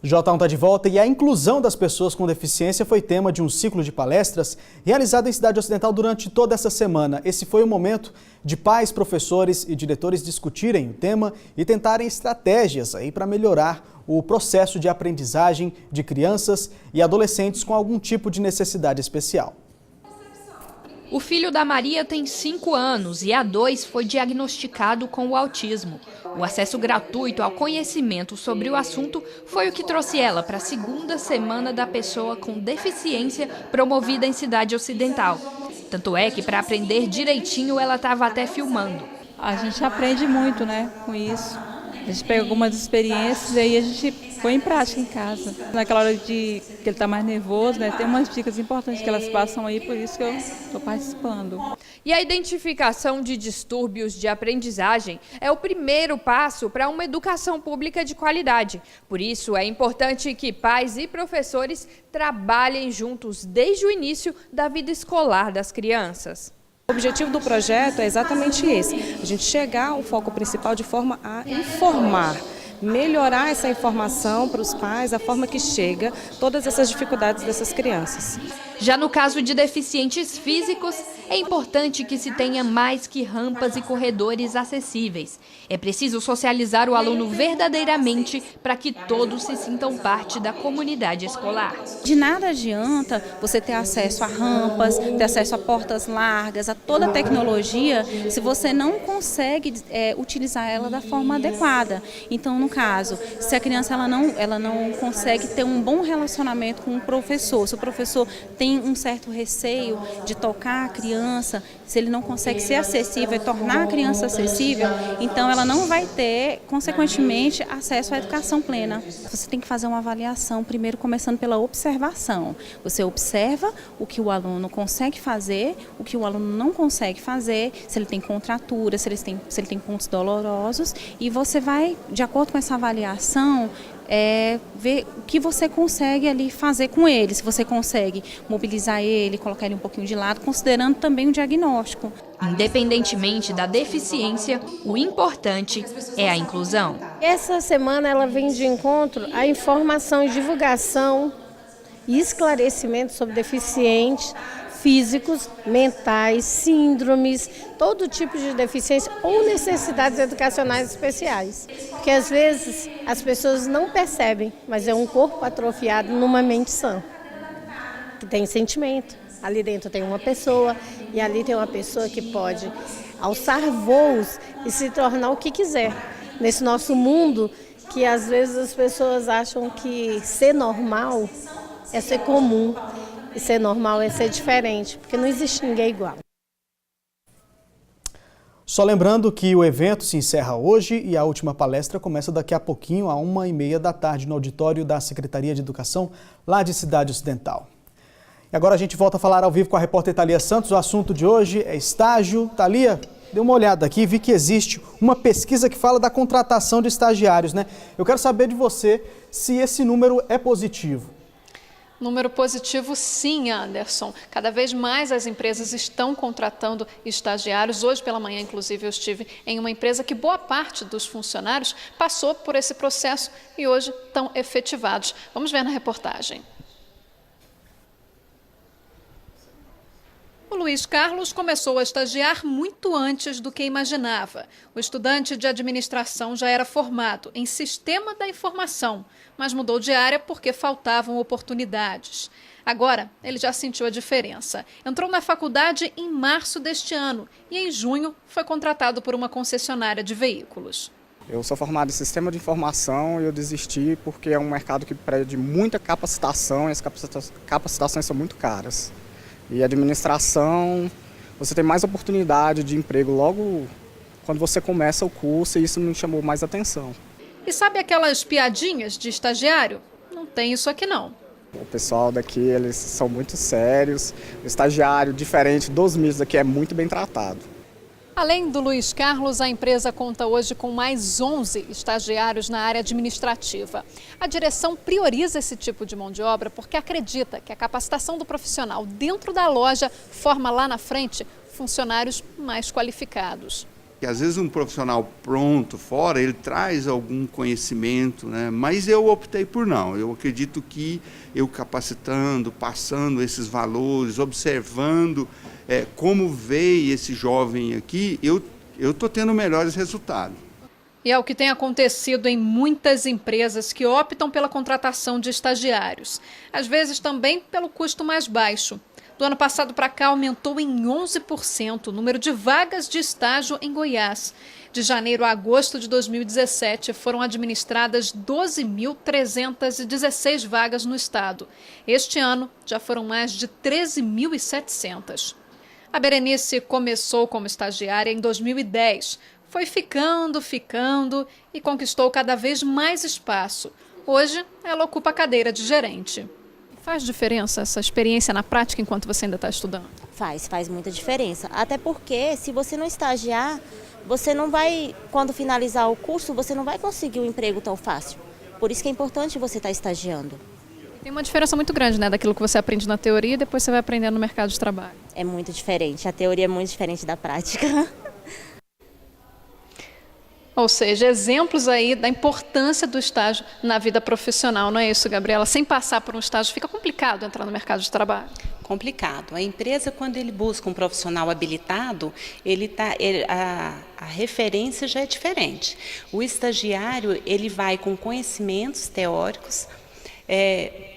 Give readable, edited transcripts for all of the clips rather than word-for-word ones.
J1 está de volta e a inclusão das pessoas com deficiência foi tema de um ciclo de palestras realizado em Cidade Ocidental durante toda essa semana. Esse foi o momento de pais, professores e diretores discutirem o tema e tentarem estratégias aí para melhorar o processo de aprendizagem de crianças e adolescentes com algum tipo de necessidade especial. O filho da Maria tem 5 anos e há 2 foi diagnosticado com o autismo. O acesso gratuito ao conhecimento sobre o assunto foi o que trouxe ela para a segunda semana da pessoa com deficiência promovida em Cidade Ocidental. Tanto é que para aprender direitinho ela estava até filmando. A gente aprende muito, né, com isso. A gente pega algumas experiências e aí a gente põe em prática em casa. Naquela hora que ele está mais nervoso, né, tem umas dicas importantes que elas passam aí, por isso que eu estou participando. E a identificação de distúrbios de aprendizagem é o primeiro passo para uma educação pública de qualidade. Por isso, é importante que pais e professores trabalhem juntos desde o início da vida escolar das crianças. O objetivo do projeto é exatamente esse, a gente chegar ao foco principal de forma a informar, melhorar essa informação para os pais, a forma que chega todas essas dificuldades dessas crianças. Já no caso de deficientes físicos, é importante que se tenha mais que rampas e corredores acessíveis. É preciso socializar o aluno verdadeiramente para que todos se sintam parte da comunidade escolar. De nada adianta você ter acesso a rampas, ter acesso a portas largas, a toda a tecnologia, se você não consegue utilizar ela da forma adequada. Então, no caso, se a criança ela não consegue ter um bom relacionamento com o professor, se o professor tem um certo receio de tocar a criança, se ele não consegue ser acessível e tornar a criança acessível, então ela não vai ter, consequentemente, acesso à educação plena. Você tem que fazer uma avaliação, primeiro começando pela observação. Você observa o que o aluno consegue fazer, o que o aluno não consegue fazer, se ele tem contratura, se ele tem pontos dolorosos, e você vai, de acordo com essa avaliação, ver o que você consegue ali fazer com ele, se você consegue mobilizar ele, colocar ele um pouquinho de lado, considerando também o diagnóstico. Independentemente da deficiência, o importante é a inclusão. Essa semana ela vem de encontro à informação e divulgação e esclarecimento sobre deficientes físicos, mentais, síndromes, todo tipo de deficiência ou necessidades educacionais especiais. Porque às vezes as pessoas não percebem, mas é um corpo atrofiado numa mente sã, que tem sentimento. Ali dentro tem uma pessoa e ali tem uma pessoa que pode alçar voos e se tornar o que quiser. Nesse nosso mundo que às vezes as pessoas acham que ser normal é ser comum. E ser normal é ser diferente, porque não existe ninguém igual. Só lembrando que o evento se encerra hoje e a última palestra começa daqui a pouquinho, às 1h30 da tarde, no auditório da Secretaria de Educação, lá de Cidade Ocidental. E agora a gente volta a falar ao vivo com a repórter Thalia Santos. O assunto de hoje é estágio. Thalia, dê uma olhada aqui, vi que existe uma pesquisa que fala da contratação de estagiários, né? Eu quero saber de você se esse número é positivo. Número positivo, sim, Anderson. Cada vez mais as empresas estão contratando estagiários. Hoje pela manhã, inclusive, eu estive em uma empresa que boa parte dos funcionários passou por esse processo e hoje estão efetivados. Vamos ver na reportagem. O Luiz Carlos começou a estagiar muito antes do que imaginava. O estudante de administração já era formado em sistema da informação, mas mudou de área porque faltavam oportunidades. Agora, ele já sentiu a diferença. Entrou na faculdade em março deste ano e em junho foi contratado por uma concessionária de veículos. Eu sou formado em sistema de informação e eu desisti porque é um mercado que pede muita capacitação e as capacitações são muito caras. E administração, você tem mais oportunidade de emprego logo quando você começa o curso e isso me chamou mais atenção. E sabe aquelas piadinhas de estagiário? Não tem isso aqui não. O pessoal daqui, eles são muito sérios. O estagiário, diferente dos meus daqui, é muito bem tratado. Além do Luiz Carlos, a empresa conta hoje com mais 11 estagiários na área administrativa. A direção prioriza esse tipo de mão de obra porque acredita que a capacitação do profissional dentro da loja forma lá na frente funcionários mais qualificados. que às vezes um profissional pronto fora, ele traz algum conhecimento, né? Mas eu optei por não. Eu acredito que eu capacitando, passando esses valores, observando como veio esse jovem aqui, eu estou tendo melhores resultados. E é o que tem acontecido em muitas empresas que optam pela contratação de estagiários. Às vezes também pelo custo mais baixo. Do ano passado para cá, aumentou em 11% o número de vagas de estágio em Goiás. De janeiro a agosto de 2017, foram administradas 12.316 vagas no estado. Este ano, já foram mais de 13.700. A Berenice começou como estagiária em 2010. Foi ficando e conquistou cada vez mais espaço. Hoje, ela ocupa a cadeira de gerente. Faz diferença essa experiência na prática enquanto você ainda está estudando? Faz muita diferença. Até porque se você não estagiar, você não vai, quando finalizar o curso, você não vai conseguir um emprego tão fácil. Por isso que é importante você estar estagiando. Tem uma diferença muito grande, né, daquilo que você aprende na teoria e depois você vai aprendendo no mercado de trabalho. É muito diferente. A teoria é muito diferente da prática. Ou seja, exemplos aí da importância do estágio na vida profissional, não é isso, Gabriela? Sem passar por um estágio, fica complicado entrar no mercado de trabalho. Complicado. A empresa, quando ele busca um profissional habilitado, a referência já é diferente. O estagiário, ele vai com conhecimentos teóricos,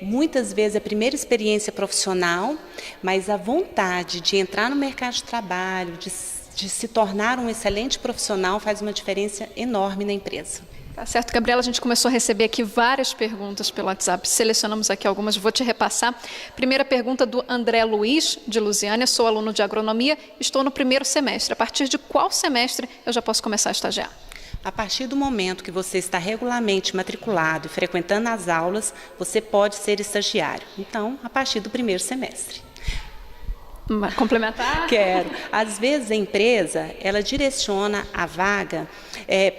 muitas vezes a primeira experiência profissional, mas a vontade de entrar no mercado de trabalho, de se tornar um excelente profissional faz uma diferença enorme na empresa. Tá certo, Gabriela, a gente começou a receber aqui várias perguntas pelo WhatsApp, selecionamos aqui algumas, vou te repassar. Primeira pergunta do André Luiz, de Lusiânia, sou aluno de agronomia, estou no primeiro semestre, a partir de qual semestre eu já posso começar a estagiar? A partir do momento que você está regularmente matriculado e frequentando as aulas, você pode ser estagiário, então a partir do primeiro semestre. Complementar? Quero. Às vezes a empresa, ela direciona a vaga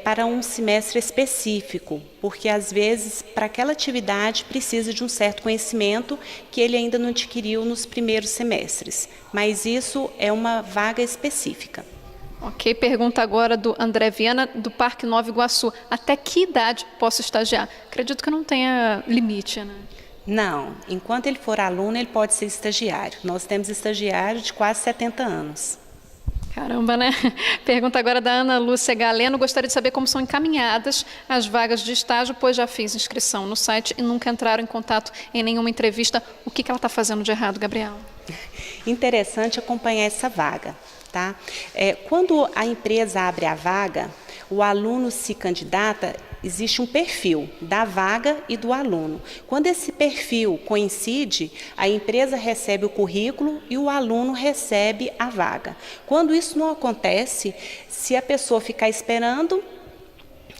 para um semestre específico, porque às vezes para aquela atividade precisa de um certo conhecimento que ele ainda não adquiriu nos primeiros semestres, mas isso é uma vaga específica. Ok, pergunta agora do André Viana, do Parque Nova Iguaçu. Até que idade posso estagiar? Acredito que não tenha limite, né? Não, enquanto ele for aluno, ele pode ser estagiário. Nós temos estagiário de quase 70 anos. Caramba, né? Pergunta agora da Ana Lúcia Galeno. Gostaria de saber como são encaminhadas as vagas de estágio, pois já fiz inscrição no site e nunca entraram em contato em nenhuma entrevista. O que ela está fazendo de errado, Gabriela? Interessante acompanhar essa vaga, tá? Quando a empresa abre a vaga, o aluno se candidata, existe um perfil da vaga e do aluno. Quando esse perfil coincide, a empresa recebe o currículo e o aluno recebe a vaga. Quando isso não acontece, se a pessoa ficar esperando,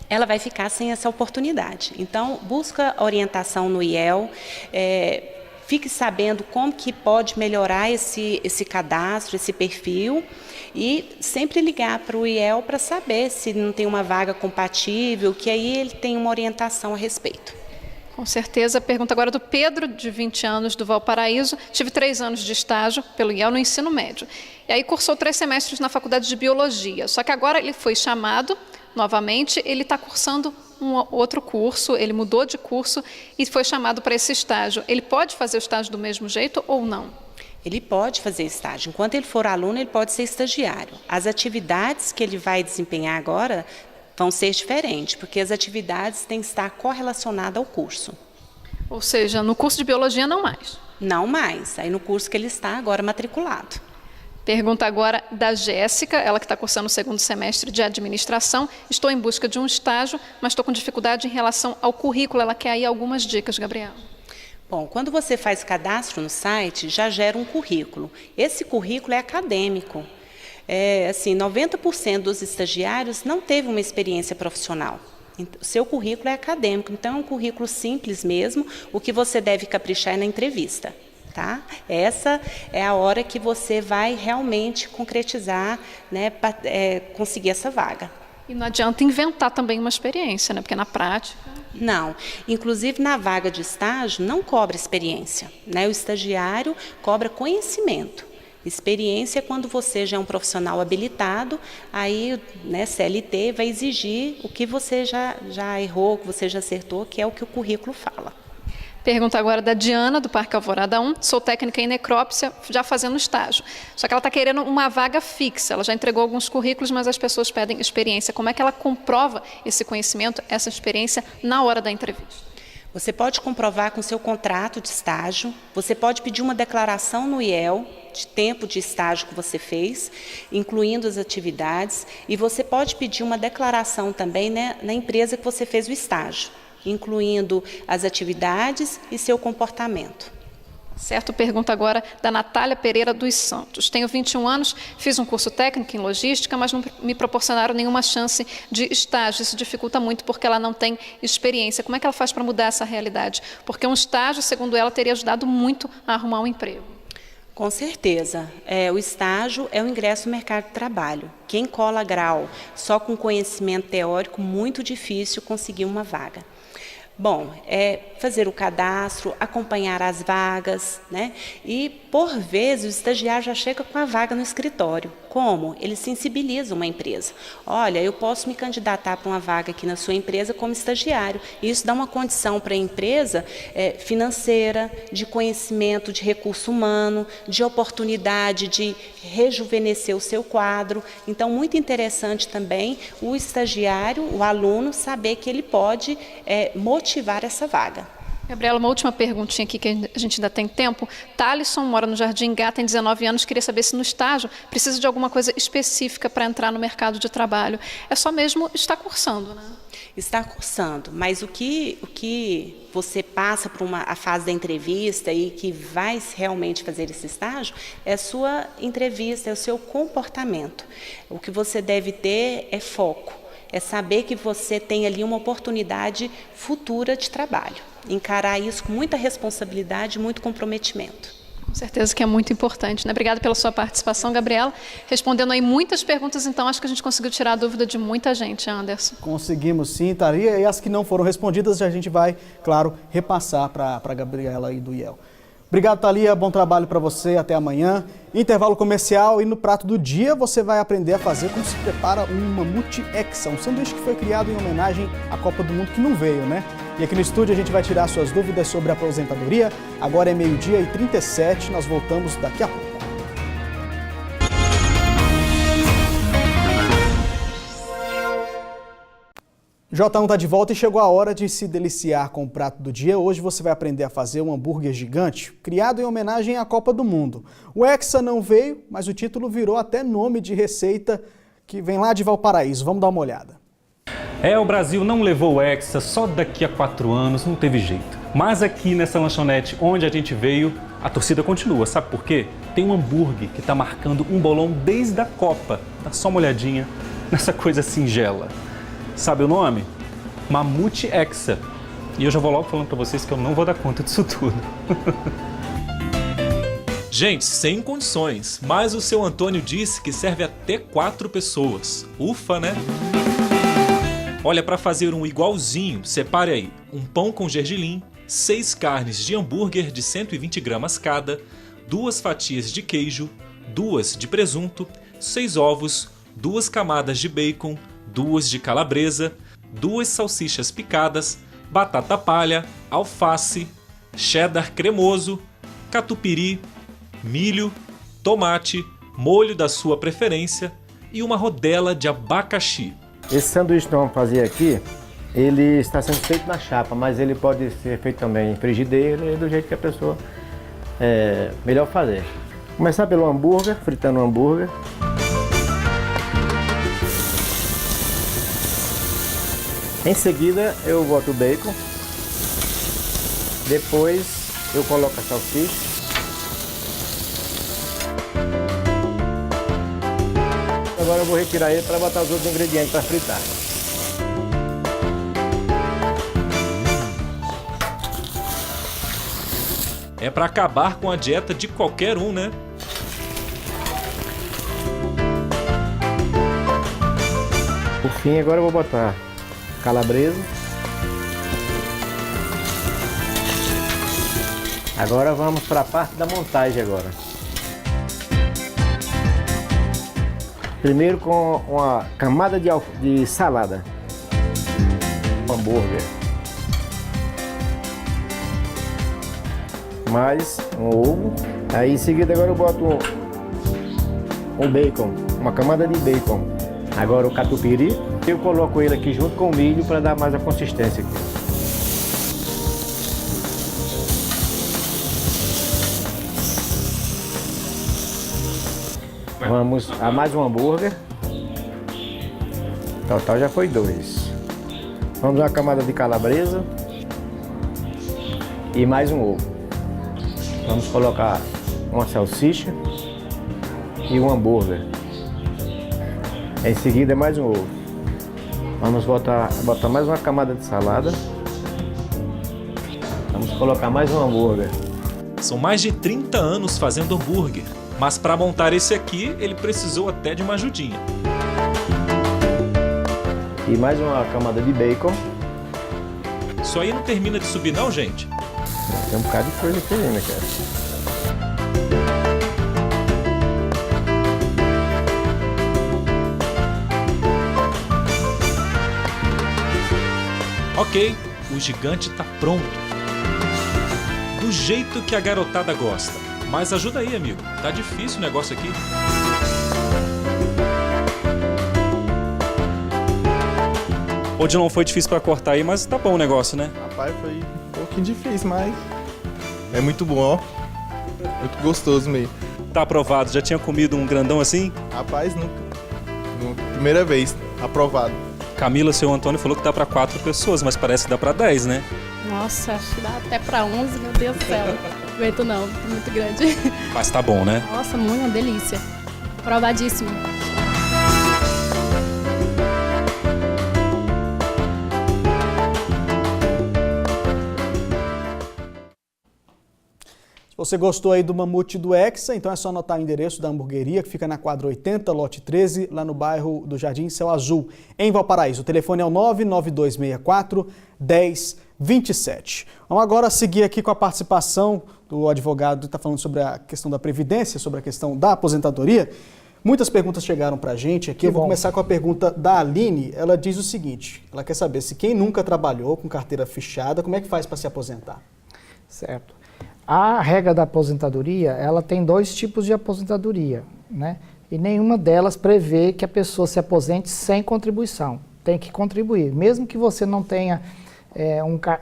ela vai ficar sem essa oportunidade. Então, busca orientação no IEL, fique sabendo como que pode melhorar esse cadastro, esse perfil, e sempre ligar para o IEL para saber se não tem uma vaga compatível, que aí ele tem uma orientação a respeito. Com certeza. Pergunta agora do Pedro, de 20 anos, do Valparaíso. Tive 3 anos de estágio pelo IEL no ensino médio. E aí cursou 3 semestres na faculdade de Biologia. Só que agora ele foi chamado novamente, ele está cursando um outro curso, ele mudou de curso e foi chamado para esse estágio. Ele pode fazer o estágio do mesmo jeito ou não? Ele pode fazer estágio. Enquanto ele for aluno, ele pode ser estagiário. As atividades que ele vai desempenhar agora vão ser diferentes, porque as atividades têm que estar correlacionadas ao curso. Ou seja, no curso de Biologia não mais? Não mais. Aí no curso que ele está agora matriculado. Pergunta agora da Jéssica, ela que está cursando o 2º semestre de administração. Estou em busca de um estágio, mas estou com dificuldade em relação ao currículo. Ela quer aí algumas dicas, Gabriela. Bom, quando você faz cadastro no site, já gera um currículo. Esse currículo é acadêmico. 90% dos estagiários não teve uma experiência profissional. O seu currículo é acadêmico, então é um currículo simples mesmo. O que você deve caprichar é na entrevista. Tá? Essa é a hora que você vai realmente concretizar, né, para conseguir essa vaga. E não adianta inventar também uma experiência, né? Porque na prática... Não. Inclusive, na vaga de estágio, não cobra experiência, né? O estagiário cobra conhecimento. Experiência é quando você já é um profissional habilitado, aí, né, CLT vai exigir o que você já errou, o que você já acertou, que é o que o currículo fala. Pergunta agora da Diana, do Parque Alvorada 1. Sou técnica em necrópsia, já fazendo estágio. Só que ela está querendo uma vaga fixa. Ela já entregou alguns currículos, mas as pessoas pedem experiência. Como é que ela comprova esse conhecimento, essa experiência, na hora da entrevista? Você pode comprovar com seu contrato de estágio, você pode pedir uma declaração no IEL de tempo de estágio que você fez, incluindo as atividades, e você pode pedir uma declaração também, né, na empresa que você fez o estágio, incluindo as atividades e seu comportamento. Certo, pergunta agora da Natália Pereira dos Santos. Tenho 21 anos, fiz um curso técnico em logística, mas não me proporcionaram nenhuma chance de estágio. Isso dificulta muito porque ela não tem experiência. Como é que ela faz para mudar essa realidade? Porque um estágio, segundo ela, teria ajudado muito a arrumar um emprego. Com certeza. O estágio é o ingresso no mercado de trabalho. Quem cola grau só com conhecimento teórico, muito difícil conseguir uma vaga. Bom, é fazer o cadastro, acompanhar as vagas, né? E, por vezes, o estagiário já chega com a vaga no escritório. Como? Ele sensibiliza uma empresa. Olha, eu posso me candidatar para uma vaga aqui na sua empresa como estagiário. E isso dá uma condição para a empresa financeira, de conhecimento, de recurso humano, de oportunidade de rejuvenescer o seu quadro. Então, muito interessante também o estagiário, o aluno, saber que ele pode motivar essa vaga. Gabriela, uma última perguntinha aqui que a gente ainda tem tempo. Thalisson mora no Jardim Gá, tem 19 anos, queria saber se no estágio precisa de alguma coisa específica para entrar no mercado de trabalho. É só mesmo estar cursando, né? Está cursando, mas o que você passa por a fase da entrevista e que vai realmente fazer esse estágio é a sua entrevista, é o seu comportamento. O que você deve ter é foco. É saber que você tem ali uma oportunidade futura de trabalho. Encarar isso com muita responsabilidade e muito comprometimento. Com certeza que é muito importante, né? Obrigada pela sua participação, Gabriela. Respondendo aí muitas perguntas, então acho que a gente conseguiu tirar a dúvida de muita gente, Anderson. Conseguimos sim, Thalia, e as que não foram respondidas a gente vai, claro, repassar para a Gabriela aí do IEL. Obrigado, Thalia, bom trabalho para você, até amanhã. Intervalo comercial e no prato do dia você vai aprender a fazer como se prepara um Mamute Hexa, um sanduíche que foi criado em homenagem à Copa do Mundo que não veio, né? E aqui no estúdio a gente vai tirar suas dúvidas sobre a aposentadoria. Agora é 12h37, nós voltamos daqui a pouco. J1 está de volta e chegou a hora de se deliciar com o prato do dia. Hoje você vai aprender a fazer um hambúrguer gigante, criado em homenagem à Copa do Mundo. O Hexa não veio, mas o título virou até nome de receita que vem lá de Valparaíso. Vamos dar uma olhada. O Brasil não levou o Hexa, só daqui a 4 anos, não teve jeito. Mas aqui nessa lanchonete onde a gente veio, a torcida continua. Sabe por quê? Tem um hambúrguer que está marcando um bolão desde a Copa. Dá só uma olhadinha nessa coisa singela. Sabe o nome? Mamute Hexa. E eu já vou logo falando para vocês que eu não vou dar conta disso tudo. Gente, sem condições, mas o seu Antônio disse que serve até 4 pessoas. Ufa, né? Olha, para fazer um igualzinho, separe aí um pão com gergelim, 6 carnes de hambúrguer de 120 gramas cada, 2 fatias de queijo, 2 de presunto, 6 ovos, 2 camadas de bacon, 2 de calabresa, 2 salsichas picadas, batata palha, alface, cheddar cremoso, catupiry, milho, tomate, molho da sua preferência e uma rodela de abacaxi. Esse sanduíche que vamos fazer aqui, ele está sendo feito na chapa, mas ele pode ser feito também em frigideira, do jeito que a pessoa melhor fazer. Começar pelo hambúrguer, fritando o hambúrguer. Em seguida eu boto o bacon, depois eu coloco a salsicha, agora eu vou retirar ele para botar os outros ingredientes para fritar. É para acabar com a dieta de qualquer um, né? Por fim, agora eu vou botar calabresa. Agora vamos para a parte da montagem agora. Primeiro com uma camada de salada. Um hambúrguer. Mais um ovo. Aí em seguida agora eu boto um bacon, uma camada de bacon. Agora o catupiry. Eu coloco ele aqui junto com o milho para dar mais a consistência aqui. Vamos a mais um hambúrguer. Total já foi 2. Vamos uma camada de calabresa. E mais um ovo. Vamos colocar uma salsicha e um hambúrguer. Em seguida mais um ovo. Vamos botar mais uma camada de salada. Vamos colocar mais um hambúrguer. São mais de 30 anos fazendo hambúrguer, mas para montar esse aqui, ele precisou até de uma ajudinha. E mais uma camada de bacon. Isso aí não termina de subir não, gente? Tem um bocado de coisa aqui ainda, cara. Ok, o gigante tá pronto. Do jeito que a garotada gosta. Mas ajuda aí, amigo. Tá difícil o negócio aqui. Hoje não foi difícil pra cortar aí, mas tá bom o negócio, né? Rapaz, foi um pouquinho difícil, mas é muito bom, ó. Muito gostoso mesmo. Tá aprovado. Já tinha comido um grandão assim? Rapaz, nunca. Primeira vez, aprovado. Camila, seu Antônio falou que dá pra 4 pessoas, mas parece que dá pra 10, né? Nossa, acho que dá até pra 11, meu Deus do céu. Não aguento não, muito grande. Mas tá bom, né? Nossa, muito uma delícia. Provadíssimo. Se você gostou aí do mamute do Hexa, então é só anotar o endereço da hamburgueria, que fica na quadra 80, lote 13, lá no bairro do Jardim Céu Azul, em Valparaíso. O telefone é o 99264-1027. Vamos agora seguir aqui com a participação do advogado que está falando sobre a questão da Previdência, sobre a questão da aposentadoria. Muitas perguntas chegaram para a gente aqui. Eu vou começar com a pergunta da Aline. Ela diz o seguinte, ela quer saber se quem nunca trabalhou com carteira fichada, como é que faz para se aposentar? Certo. A regra da aposentadoria, ela tem 2 tipos de aposentadoria, né? E nenhuma delas prevê que a pessoa se aposente sem contribuição. Tem que contribuir. Mesmo que você não tenha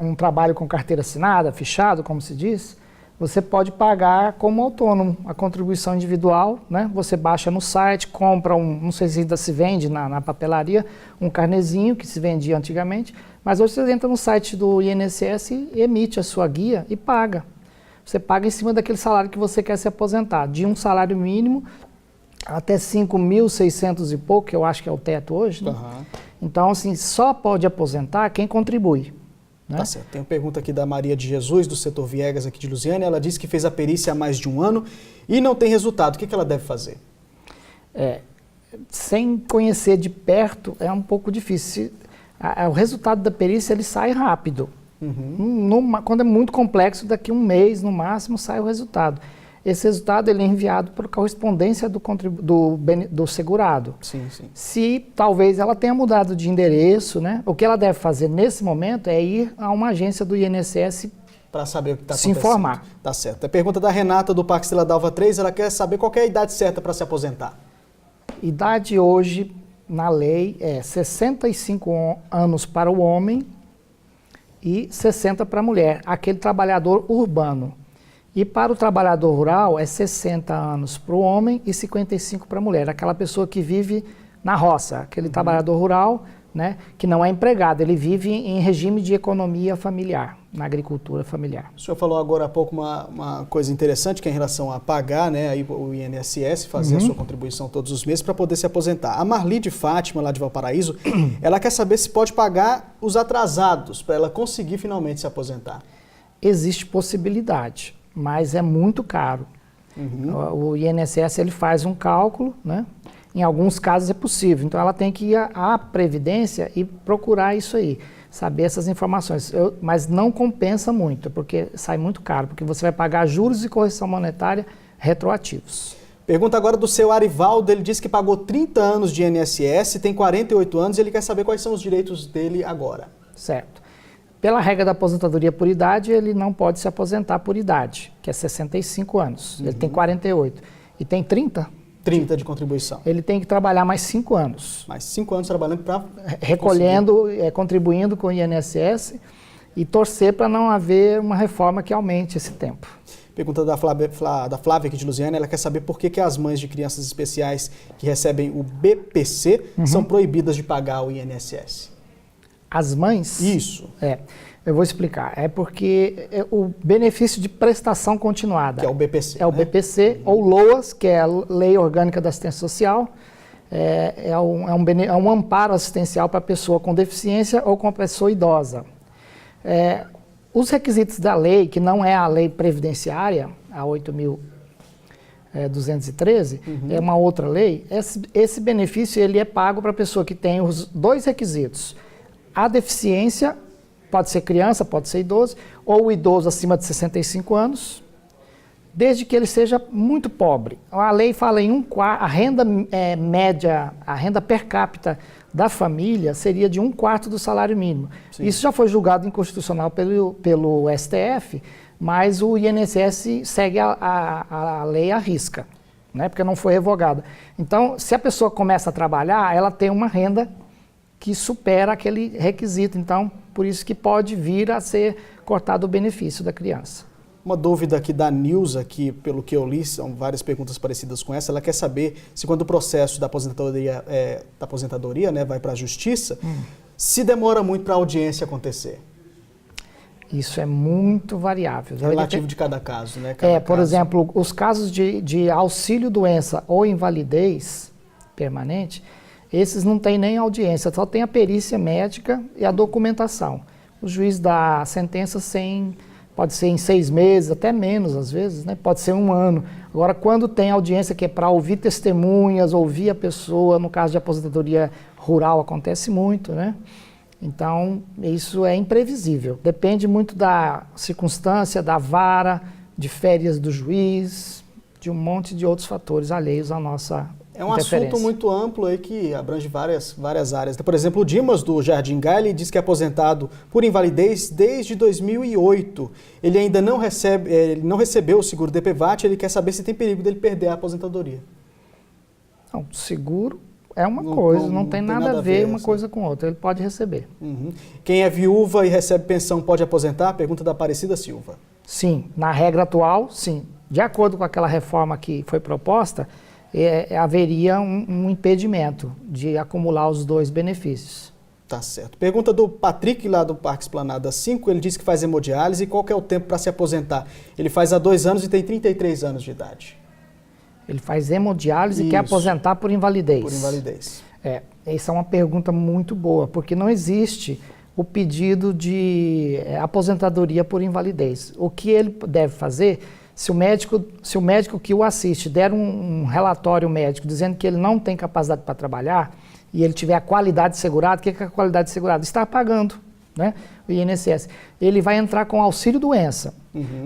um trabalho com carteira assinada, fichado, como se diz, você pode pagar como autônomo a contribuição individual, né? Você baixa no site, compra não sei se ainda se vende na papelaria, um carnezinho que se vendia antigamente, mas hoje você entra no site do INSS e emite a sua guia e paga. Você paga em cima daquele salário que você quer se aposentar, de um salário mínimo até 5.600 e pouco, que eu acho que é o teto hoje, né? Uhum. Então, assim, só pode aposentar quem contribui. Né? Tá certo. Tem uma pergunta aqui da Maria de Jesus, do setor Viegas, aqui de Lusiânia. Ela disse que fez a perícia há mais de um ano e não tem resultado. O que ela deve fazer? Sem conhecer de perto, é um pouco difícil. O resultado da perícia, ele sai rápido. Uhum. Quando é muito complexo, daqui a um mês, no máximo, sai o resultado. Esse resultado ele é enviado por correspondência do segurado. Sim, sim. Se talvez ela tenha mudado de endereço, né? O que ela deve fazer nesse momento é ir a uma agência do INSS para saber o que está acontecendo. Se informar. Tá certo. A pergunta da Renata, do Parque Estrela d'Alva 3, ela quer saber qual que é a idade certa para se aposentar. Idade hoje, na lei, é 65 anos para o homem e 60 para a mulher, aquele trabalhador urbano. E para o trabalhador rural é 60 anos para o homem e 55 para a mulher, aquela pessoa que vive na roça, aquele trabalhador rural, né, que não é empregado, ele vive em regime de economia familiar, na agricultura familiar. O senhor falou agora há pouco uma coisa interessante, que é em relação a pagar, né, aí o INSS, fazer a sua contribuição todos os meses para poder se aposentar. A Marli de Fátima, lá de Valparaíso, ela quer saber se pode pagar os atrasados para ela conseguir finalmente se aposentar. Existe possibilidade, mas é muito caro. O INSS ele faz um cálculo, né? Em alguns casos é possível, então ela tem que ir à Previdência e procurar isso aí, saber essas informações. Mas não compensa muito, porque sai muito caro, porque você vai pagar juros e correção monetária retroativos. Pergunta agora do seu Arivaldo, ele disse que pagou 30 anos de INSS, tem 48 anos e ele quer saber quais são os direitos dele agora. Certo. Pela regra da aposentadoria por idade, ele não pode se aposentar por idade, que é 65 anos. Ele tem 48 e tem 30? 30 de contribuição. Ele tem que trabalhar mais 5 anos. Mais 5 anos trabalhando para... Recolhendo, contribuindo com o INSS e torcer para não haver uma reforma que aumente esse tempo. Pergunta da Flávia aqui de Lusiana, ela quer saber por que as mães de crianças especiais que recebem o BPC são proibidas de pagar o INSS. As mães? Isso. Eu vou explicar. É porque o benefício de prestação continuada. Que é o BPC. É o BPC, ou LOAS, que é a Lei Orgânica da Assistência Social. É um amparo assistencial para a pessoa com deficiência ou com a pessoa idosa. Os requisitos da lei, que não é a lei previdenciária, a 8.213, é uma outra lei, esse benefício ele é pago para a pessoa que tem os dois requisitos. A deficiência, pode ser criança, pode ser idoso, ou o idoso acima de 65 anos, desde que ele seja muito pobre. A lei fala em a renda média, a renda per capita da família seria de 1/4 do salário mínimo. Sim. Isso já foi julgado inconstitucional pelo STF, mas o INSS segue a lei à risca, né, porque não foi revogada. Então, se a pessoa começa a trabalhar, ela tem uma renda que supera aquele requisito. Então, por isso que pode vir a ser cortado o benefício da criança. Uma dúvida aqui da Nilza, que pelo que eu li, são várias perguntas parecidas com essa, ela quer saber se quando o processo da aposentadoria, né, vai para a justiça, se demora muito para a audiência acontecer. Isso é muito variável. Relativo de cada caso, né? Por exemplo, os casos de auxílio-doença ou invalidez permanente, esses não tem nem audiência, só tem a perícia médica e a documentação. O juiz dá a sentença pode ser em 6 meses, até menos às vezes, né? Pode ser 1 ano. Agora, quando tem audiência que é para ouvir testemunhas, ouvir a pessoa, no caso de aposentadoria rural acontece muito, né? Então, isso é imprevisível. Depende muito da circunstância, da vara, de férias do juiz, de um monte de outros fatores alheios à nossa É um assunto muito amplo aí que abrange várias áreas. Por exemplo, o Dimas, do Jardim Gai, ele diz que é aposentado por invalidez desde 2008. Ele ainda não recebeu o seguro DPVAT, ele quer saber se tem perigo dele perder a aposentadoria. Não, seguro é uma coisa, não tem nada a ver uma coisa com outra, ele pode receber. Quem é viúva e recebe pensão pode aposentar? Pergunta da Aparecida Silva. Sim, na regra atual, sim. De acordo com aquela reforma que foi proposta, haveria um impedimento de acumular os dois benefícios. Tá certo. Pergunta do Patrick, lá do Parque Esplanada 5, ele disse que faz hemodiálise e qual que é o tempo para se aposentar? Ele faz há 2 anos e tem 33 anos de idade. Ele faz hemodiálise e quer aposentar por invalidez. Por invalidez. Essa é uma pergunta muito boa, porque não existe o pedido de aposentadoria por invalidez. O que ele deve fazer... Se o médico que o assiste der um relatório médico dizendo que ele não tem capacidade para trabalhar e ele tiver a qualidade segurada, o que é a qualidade segurada? Está pagando, né, o INSS. Ele vai entrar com auxílio-doença.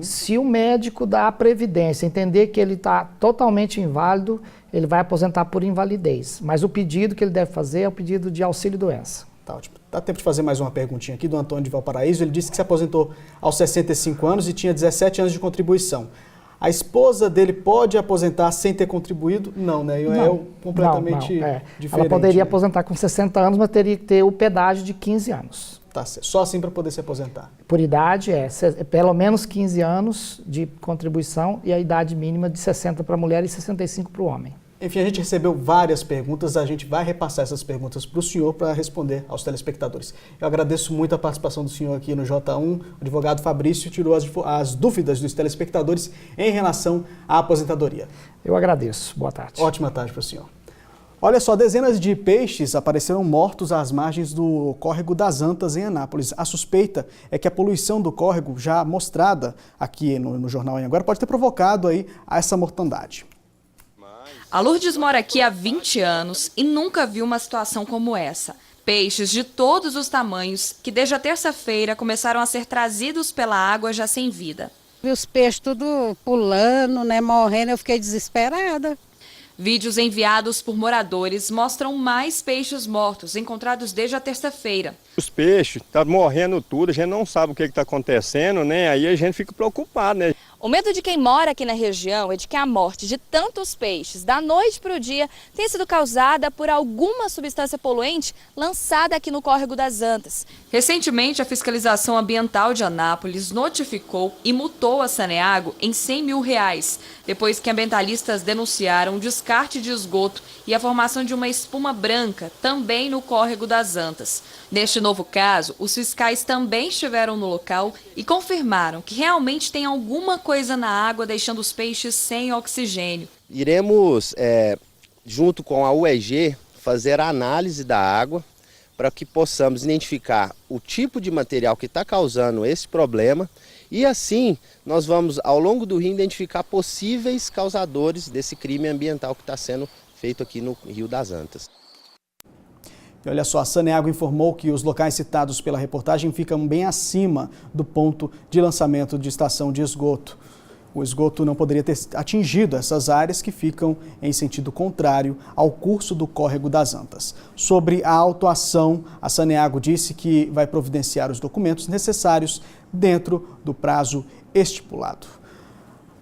Se o médico da Previdência entender que ele está totalmente inválido, ele vai aposentar por invalidez. Mas o pedido que ele deve fazer é o pedido de auxílio-doença. Tá ótimo. Dá tempo de fazer mais uma perguntinha aqui do Antônio de Valparaíso. Ele disse que se aposentou aos 65 anos e tinha 17 anos de contribuição. A esposa dele pode aposentar sem ter contribuído? Não, né? Completamente diferente. Ela poderia aposentar com 60 anos, mas teria que ter o pedágio de 15 anos. Tá certo. Só assim para poder se aposentar? Por idade, pelo menos 15 anos de contribuição e a idade mínima de 60 para a mulher e 65 para o homem. Enfim, a gente recebeu várias perguntas, a gente vai repassar essas perguntas para o senhor para responder aos telespectadores. Eu agradeço muito a participação do senhor aqui no J1. O advogado Fabrício tirou as dúvidas dos telespectadores em relação à aposentadoria. Eu agradeço. Boa tarde. Ótima tarde para o senhor. Olha só, dezenas de peixes apareceram mortos às margens do córrego das Antas, em Anápolis. A suspeita é que a poluição do córrego, já mostrada aqui no Jornal em Agora, pode ter provocado aí essa mortandade. A Lourdes mora aqui há 20 anos e nunca viu uma situação como essa. Peixes de todos os tamanhos que desde a terça-feira começaram a ser trazidos pela água já sem vida. Vi os peixes tudo pulando, né, morrendo, eu fiquei desesperada. Vídeos enviados por moradores mostram mais peixes mortos encontrados desde a terça-feira. Os peixes estão morrendo tudo, a gente não sabe o que está acontecendo, né? Aí a gente fica preocupado, né? O medo de quem mora aqui na região é de que a morte de tantos peixes da noite para o dia tenha sido causada por alguma substância poluente lançada aqui no córrego das Antas. Recentemente, a Fiscalização Ambiental de Anápolis notificou e multou a Saneago em R$100 mil, depois que ambientalistas denunciaram o descarte de esgoto e a formação de uma espuma branca também no córrego das Antas. Neste novo caso, os fiscais também estiveram no local e confirmaram que realmente tem alguma coisa na água deixando os peixes sem oxigênio. Iremos, junto com a UEG, fazer a análise da água para que possamos identificar o tipo de material que está causando esse problema e assim nós vamos, ao longo do rio, identificar possíveis causadores desse crime ambiental que está sendo feito aqui no Rio das Antas. E olha só, a Saneago informou que os locais citados pela reportagem ficam bem acima do ponto de lançamento de estação de esgoto. O esgoto não poderia ter atingido essas áreas que ficam em sentido contrário ao curso do córrego das Antas. Sobre a autuação, a Saneago disse que vai providenciar os documentos necessários dentro do prazo estipulado.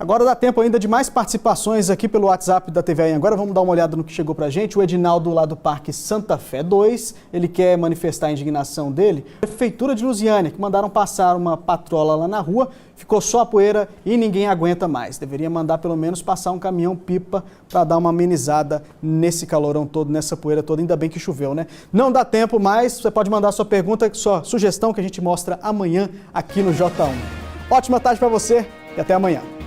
Agora dá tempo ainda de mais participações aqui pelo WhatsApp da TV Anhanguera. Vamos dar uma olhada no que chegou pra gente. O Edinaldo, lá do Parque Santa Fé 2, ele quer manifestar a indignação dele. A Prefeitura de Lusiânia, que mandaram passar uma patrola lá na rua, ficou só a poeira e ninguém aguenta mais. Deveria mandar pelo menos passar um caminhão-pipa para dar uma amenizada nesse calorão todo, nessa poeira toda. Ainda bem que choveu, né? Não dá tempo mais, você pode mandar sua pergunta, sua sugestão que a gente mostra amanhã aqui no J1. Ótima tarde para você e até amanhã.